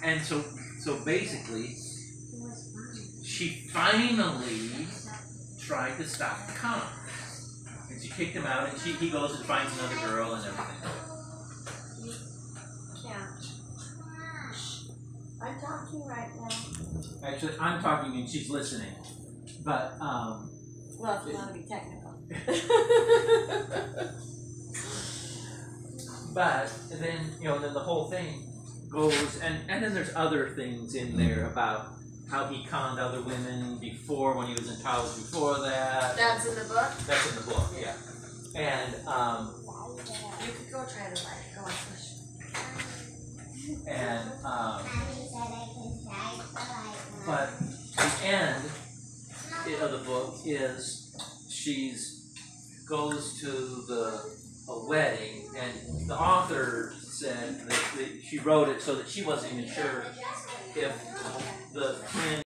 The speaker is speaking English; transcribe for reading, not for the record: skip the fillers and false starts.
And so basically, she finally tried to stop the con. And she kicked him out, and he goes and finds another girl and everything. Yeah. I'm talking right now. Actually, I'm talking and she's listening. But, well, if you want to be technical. But then, then the whole thing goes, and then there's other things in there about how he conned other women before, when he was in college before that. That's in the book? That's in the book, yeah. And, you could go try to write. Go on, push. And, but the end of the book is goes to a wedding, and the author said that she wrote it so that she wasn't even sure if the twin